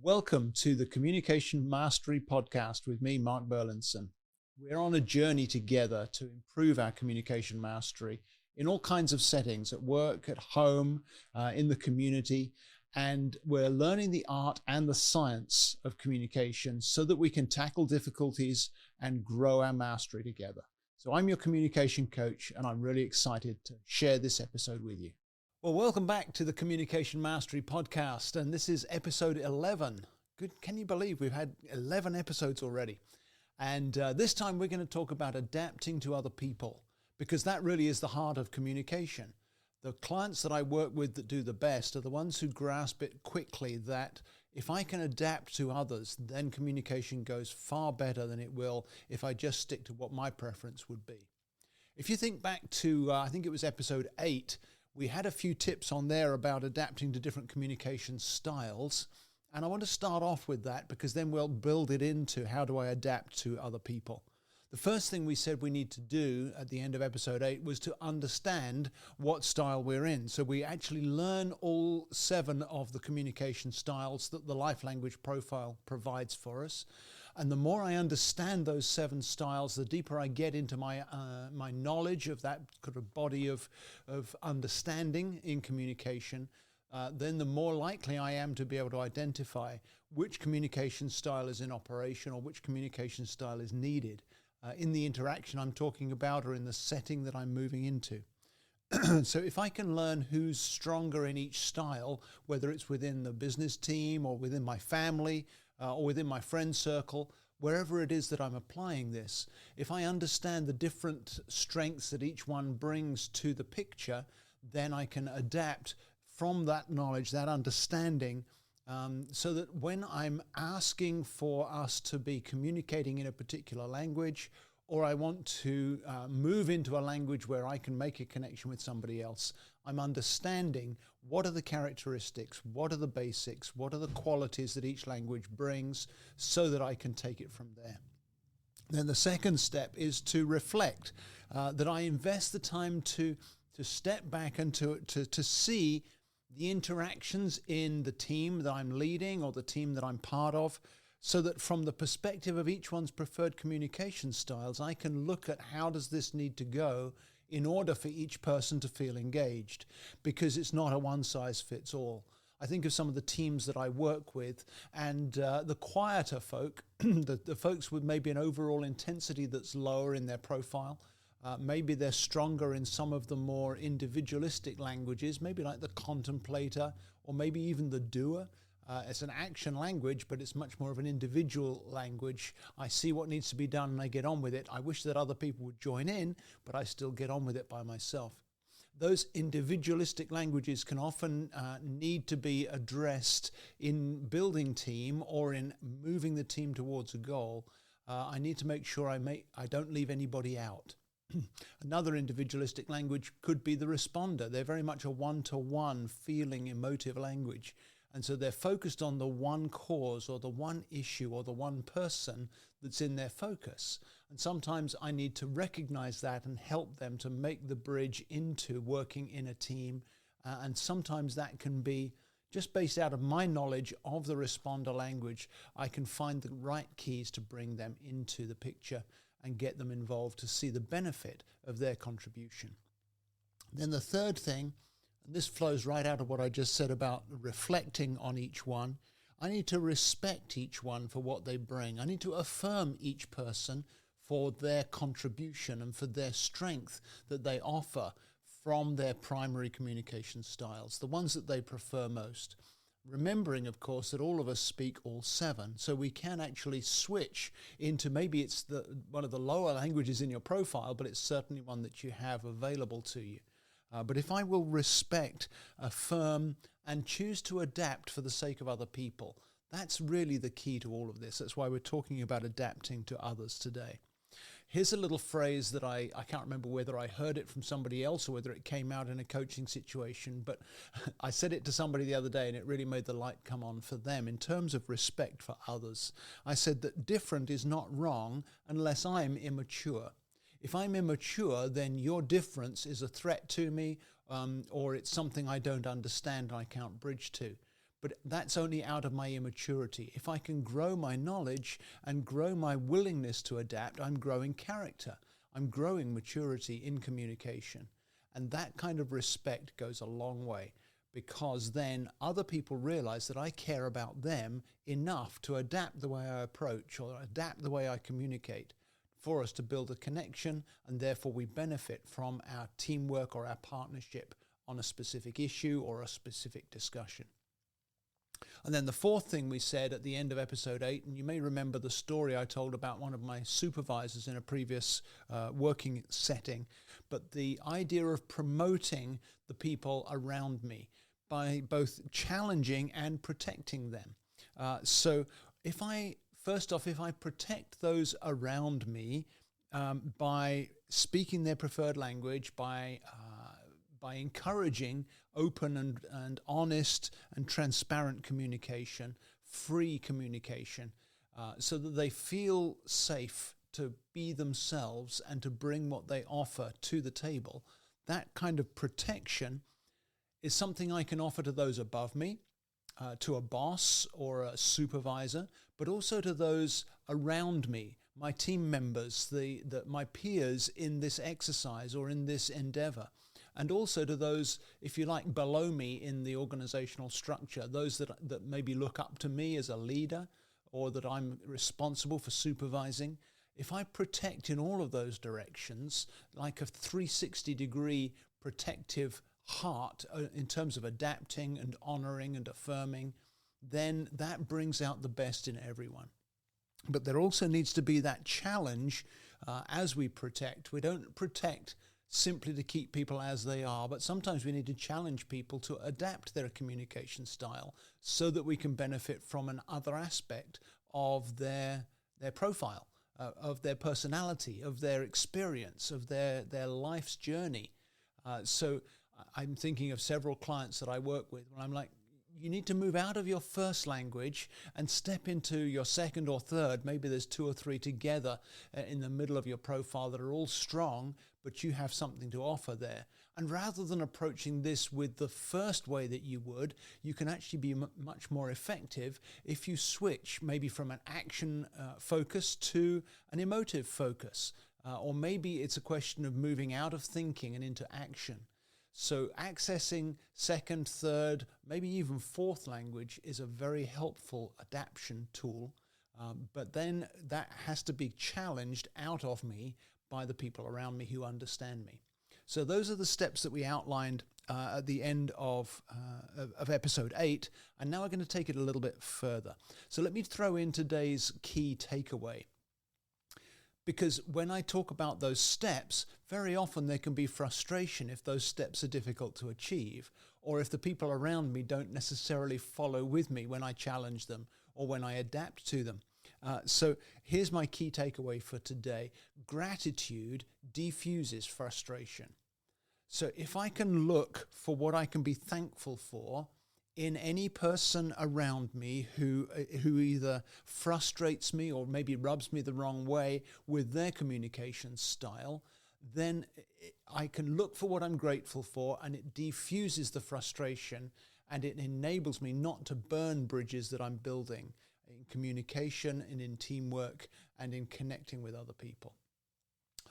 Welcome to the Communication Mastery Podcast with me, Mark Berlinson. We're on a journey together to improve our communication mastery in all kinds of settings, at work, at home, in the community, and we're learning the art and the science of communication so that we can tackle difficulties and grow our mastery together. So I'm your communication coach, and I'm really excited to share this episode with you. Well, welcome back to the Communication Mastery Podcast, and this is episode 11. Good, can you believe we've had 11 episodes already? And this time we're going to talk about adapting to other people, because that really is the heart of communication. The clients that I work with that do the best are the ones who grasp it quickly, that if I can adapt to others, then communication goes far better than it will if I just stick to what my preference would be. If you think back to, I think it was episode 8, we had a few tips on there about adapting to different communication styles. And I want to start off with that because then we'll build it into how do I adapt to other people. The first thing we said we need to do at the end of episode 8 was to understand what style we're in. So we actually learn all 7 of the communication styles that the Life Language Profile provides for us. And the more I understand those 7 styles, the deeper I get into my knowledge of that kind of body of understanding in communication, then the more likely I am to be able to identify which communication style is in operation or which communication style is needed in the interaction I'm talking about or in the setting that I'm moving into. So if I can learn who's stronger in each style, whether it's within the business team or within my family or within my friend circle, wherever it is that I'm applying this, if I understand the different strengths that each one brings to the picture, then I can adapt from that knowledge, that understanding, so that when I'm asking for us to be communicating in a particular language, or I want to move into a language where I can make a connection with somebody else, I'm understanding what are the characteristics, what are the basics, what are the qualities that each language brings so that I can take it from there. Then the second step is to reflect, that I invest the time to step back and to see the interactions in the team that I'm leading or the team that I'm part of, so that from the perspective of each one's preferred communication styles, I can look at how does this need to go in order for each person to feel engaged, because it's not a one-size-fits-all. I think of some of the teams that I work with, and the quieter folk, the folks with maybe an overall intensity that's lower in their profile, maybe they're stronger in some of the more individualistic languages, maybe like the contemplator or maybe even the doer. It's an action language, but it's much more of an individual language. I see what needs to be done and I get on with it. I wish that other people would join in, but I still get on with it by myself. Those individualistic languages can often need to be addressed in building team or in moving the team towards a goal. I need to make sure I don't leave anybody out. Another individualistic language could be the responder. They're very much a one-to-one feeling, emotive language. And so they're focused on the one cause or the one issue or the one person that's in their focus. And sometimes I need to recognize that and help them to make the bridge into working in a team. And sometimes that can be just based out of my knowledge of the responder language. I can find the right keys to bring them into the picture and get them involved to see the benefit of their contribution. Then the third thing, and this flows right out of what I just said about reflecting on each one, I need to respect each one for what they bring. I need to affirm each person for their contribution and for their strength that they offer from their primary communication styles, the ones that they prefer most. Remembering, of course, that all of us speak all 7, so we can actually switch into, maybe it's one of the lower languages in your profile, but it's certainly one that you have available to you. But if I will respect, affirm, and choose to adapt for the sake of other people, that's really the key to all of this. That's why we're talking about adapting to others today. Here's a little phrase that I can't remember whether I heard it from somebody else or whether it came out in a coaching situation, but I said it to somebody the other day and it really made the light come on for them in terms of respect for others. I said that different is not wrong unless I'm immature. If I'm immature, then your difference is a threat to me, or it's something I don't understand and I can't bridge to. but that's only out of my immaturity. If I can grow my knowledge and grow my willingness to adapt, I'm growing character. I'm growing maturity in communication. And that kind of respect goes a long way, because then other people realize that I care about them enough to adapt the way I approach or adapt the way I communicate for us to build a connection, and therefore we benefit from our teamwork or our partnership on a specific issue or a specific discussion. And then the fourth thing we said at the end of episode 8, and you may remember the story I told about one of my supervisors in a previous working setting, but the idea of promoting the people around me by both challenging and protecting them. So if I protect those around me by speaking their preferred language, by encouraging open and honest and transparent communication, free communication, so that they feel safe to be themselves and to bring what they offer to the table, that kind of protection is something I can offer to those above me, to a boss or a supervisor, but also to those around me, my team members, my peers in this exercise or in this endeavor, and also to those, if you like, below me in the organizational structure, those that maybe look up to me as a leader or that I'm responsible for supervising. If I protect in all of those directions, like a 360-degree protective heart in terms of adapting and honoring and affirming, then that brings out the best in everyone. But there also needs to be that challenge as we protect. We don't protect simply to keep people as they are, but sometimes we need to challenge people to adapt their communication style so that we can benefit from another aspect of their profile, of their personality, of their experience, of their life's journey. So I'm thinking of several clients that I work with when I'm like, you need to move out of your first language and step into your second or third. Maybe there's 2 or 3 together in the middle of your profile that are all strong, but you have something to offer there. And rather than approaching this with the first way that you would, you can actually be much more effective if you switch maybe from an action focus to an emotive focus. Or maybe it's a question of moving out of thinking and into action. So accessing second, third, maybe even fourth language is a very helpful adaptation tool. But then that has to be challenged out of me by the people around me who understand me. So those are the steps that we outlined at the end of episode 8. And now we're going to take it a little bit further. So let me throw in today's key takeaway. Because when I talk about those steps, very often there can be frustration if those steps are difficult to achieve, or if the people around me don't necessarily follow with me when I challenge them or when I adapt to them. So here's my key takeaway for today. Gratitude diffuses frustration. So if I can look for what I can be thankful for in any person around me who either frustrates me or maybe rubs me the wrong way with their communication style, then I can look for what I'm grateful for, and it diffuses the frustration, and it enables me not to burn bridges that I'm building in communication and in teamwork and in connecting with other people.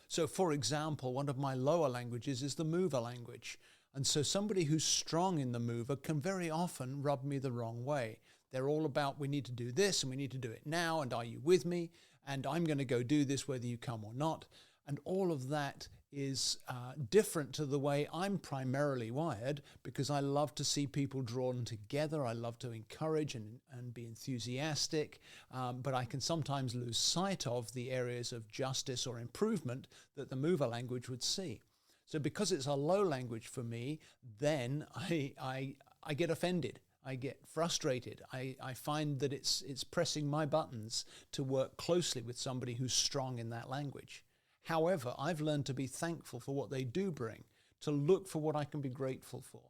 So, for example, one of my lower languages is the mover language. And so somebody who's strong in the mover can very often rub me the wrong way. They're all about, we need to do this and we need to do it now, and are you with me? And I'm going to go do this whether you come or not. And all of that is different to the way I'm primarily wired, because I love to see people drawn together. I love to encourage and be enthusiastic, but I can sometimes lose sight of the areas of justice or improvement that the mover language would see. So because it's a low language for me, then I get offended. I get frustrated. I find that it's pressing my buttons to work closely with somebody who's strong in that language. However, I've learned to be thankful for what they do bring, to look for what I can be grateful for,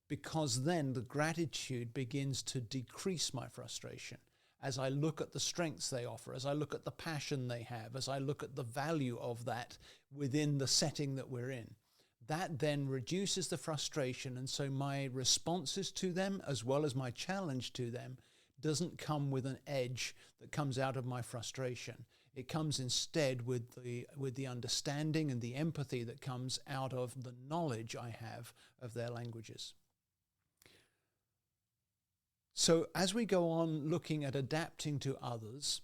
because then the gratitude begins to decrease my frustration as I look at the strengths they offer, as I look at the passion they have, as I look at the value of that within the setting that we're in. That then reduces the frustration, and so my responses to them, as well as my challenge to them, doesn't come with an edge that comes out of my frustration. It comes instead with the understanding and the empathy that comes out of the knowledge I have of their languages. So as we go on looking at adapting to others,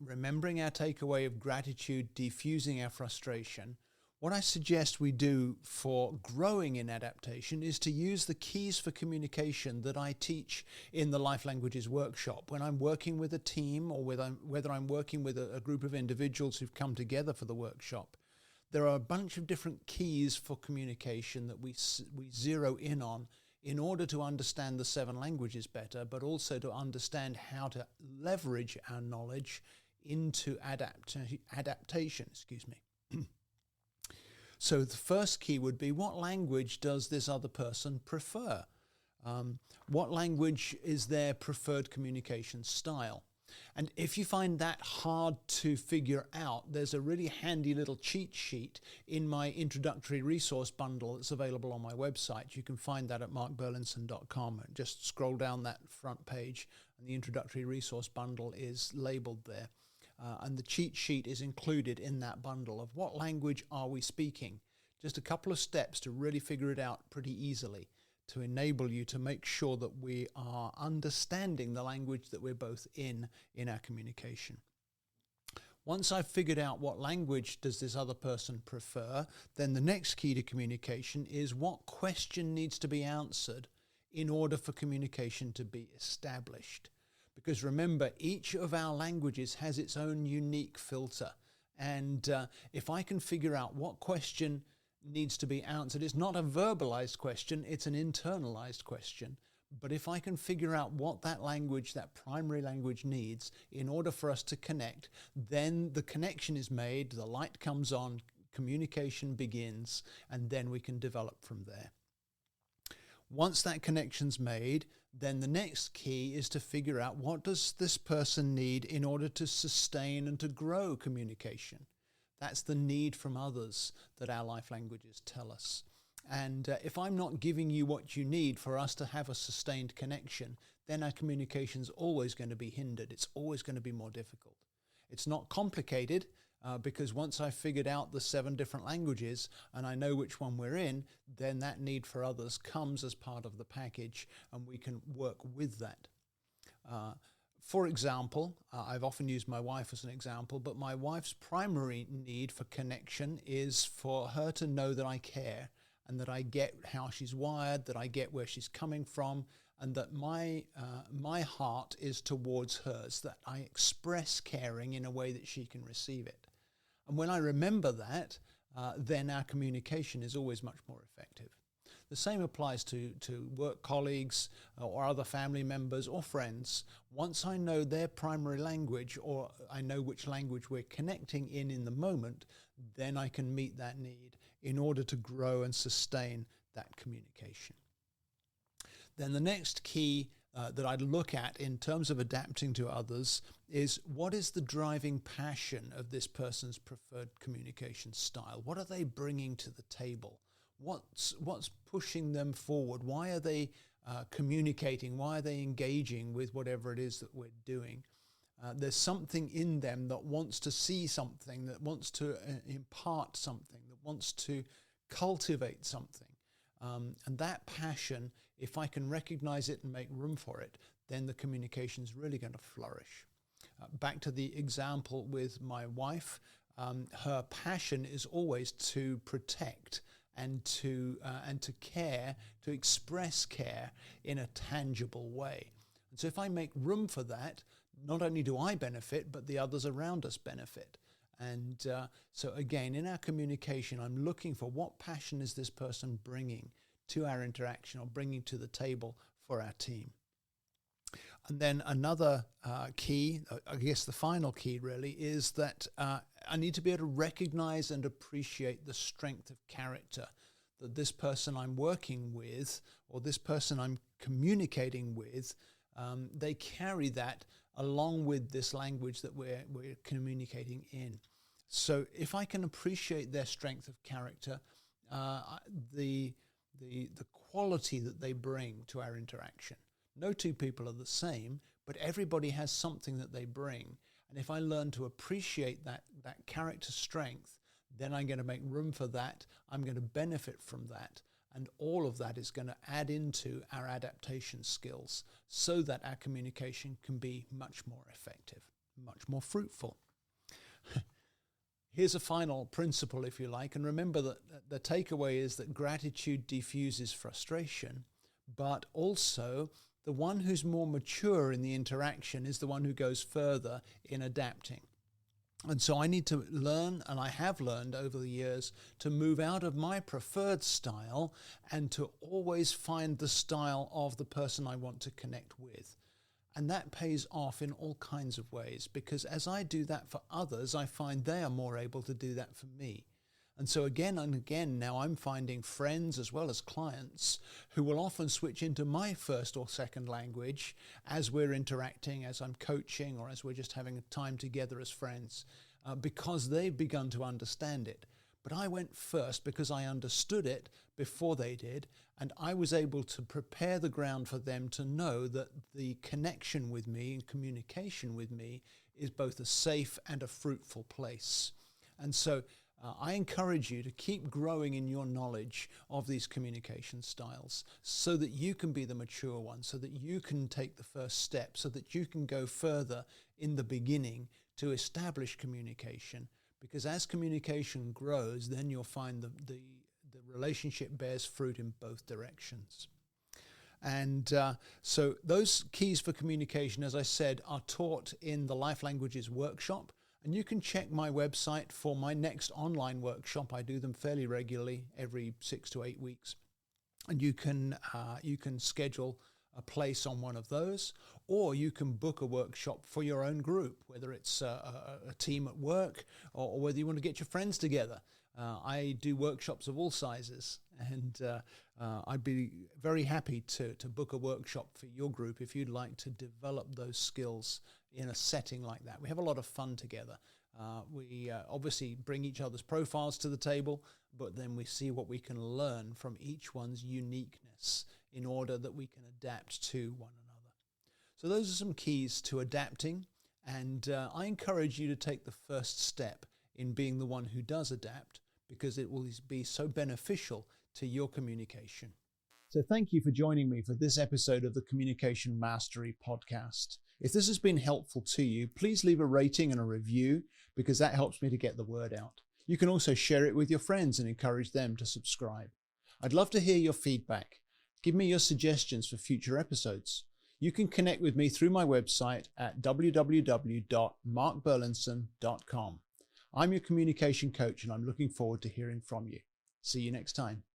remembering our takeaway of gratitude, diffusing our frustration, what I suggest we do for growing in adaptation is to use the keys for communication that I teach in the Life Languages workshop. When I'm working with a team, or whether I'm working with a group of individuals who've come together for the workshop, there are a bunch of different keys for communication that we zero in on in order to understand the 7 languages better, but also to understand how to leverage our knowledge into adaptation. So the first key would be, what language does this other person prefer? What language is their preferred communication style? And if you find that hard to figure out, there's a really handy little cheat sheet in my introductory resource bundle that's available on my website. You can find that at markburlinson.com. Just scroll down that front page and the introductory resource bundle is labeled there. And the cheat sheet is included in that bundle of what language are we speaking. Just a couple of steps to really figure it out pretty easily, to enable you to make sure that we are understanding the language that we're both in our communication. Once I've figured out what language does this other person prefer, then the next key to communication is what question needs to be answered in order for communication to be established. Because remember, each of our languages has its own unique filter. And if I can figure out what question needs to be answered, it's not a verbalized question, it's an internalized question. But if I can figure out what that language, that primary language needs in order for us to connect, then the connection is made, the light comes on, communication begins, and then we can develop from there. Once that connection's made, then the next key is to figure out, what does this person need in order to sustain and to grow communication? That's the need from others that our life languages tell us. And if I'm not giving you what you need for us to have a sustained connection, then our communication's always going to be hindered. It's always going to be more difficult. It's not complicated, because once I've figured out the 7 different languages and I know which one we're in, then that need for others comes as part of the package, and we can work with that. For example, I've often used my wife as an example, but my wife's primary need for connection is for her to know that I care and that I get how she's wired, that I get where she's coming from, and that my heart is towards hers, that I express caring in a way that she can receive it. And when I remember that, then our communication is always much more effective. The same applies to work colleagues or other family members or friends. Once I know their primary language, or I know which language we're connecting in the moment, then I can meet that need in order to grow and sustain that communication. Then the next key that I'd look at in terms of adapting to others is, what is the driving passion of this person's preferred communication style? What are they bringing to the table? What's pushing them forward? Why are they communicating? Why are they engaging with whatever it is that we're doing? There's something in them that wants to see something, that wants to impart something, that wants to cultivate something. And that passion, if I can recognize it and make room for it, then the communication is really going to flourish. Back to the example with my wife, her passion is always to protect and to care, to express care in a tangible way. And so if I make room for that, not only do I benefit, but the others around us benefit. And so again, in our communication, I'm looking for, what passion is this person bringing to our interaction or bringing to the table for our team. And then another key, I guess the final key really, is that I need to be able to recognize and appreciate the strength of character that this person I'm working with or this person I'm communicating with, they carry that along with this language that we're communicating in. So if I can appreciate their strength of character, the quality that they bring to our interaction. No two people are the same, but everybody has something that they bring. And if I learn to appreciate that character strength, then I'm going to make room for that. I'm going to benefit from that. And all of that is going to add into our adaptation skills so that our communication can be much more effective, much more fruitful. Here's a final principle, if you like. And remember that the takeaway is that gratitude diffuses frustration, but also the one who's more mature in the interaction is the one who goes further in adapting. And so I need to learn, and I have learned over the years, to move out of my preferred style and to always find the style of the person I want to connect with. And that pays off in all kinds of ways, because as I do that for others, I find they are more able to do that for me. And so again and again, now I'm finding friends as well as clients who will often switch into my first or second language as we're interacting, as I'm coaching, or as we're just having a time together as friends, because they've begun to understand it. But I went first because I understood it before they did, and I was able to prepare the ground for them to know that the connection with me and communication with me is both a safe and a fruitful place. And so I encourage you to keep growing in your knowledge of these communication styles so that you can be the mature one, so that you can take the first step, so that you can go further in the beginning to establish communication. Because as communication grows, then you'll find the relationship bears fruit in both directions. And so those keys for communication, as I said, are taught in the Life Languages workshop. And you can check my website for my next online workshop. I do them fairly regularly, every 6 to 8 weeks. And you can schedule a place on one of those, or you can book a workshop for your own group, whether it's a team at work or whether you want to get your friends together. I do workshops of all sizes, and I'd be very happy to book a workshop for your group if you'd like to develop those skills in a setting like that. We have a lot of fun together. We obviously bring each other's profiles to the table, but then we see what we can learn from each one's uniqueness in order that we can adapt to one another. So those are some keys to adapting, and I encourage you to take the first step in being the one who does adapt, because it will be so beneficial to your communication. So thank you for joining me for this episode of the Communication Mastery Podcast. If this has been helpful to you, please leave a rating and a review, because that helps me to get the word out. You can also share it with your friends and encourage them to subscribe. I'd love to hear your feedback. Give me your suggestions for future episodes. You can connect with me through my website at www.markburlinson.com. I'm your communication coach, and I'm looking forward to hearing from you. See you next time.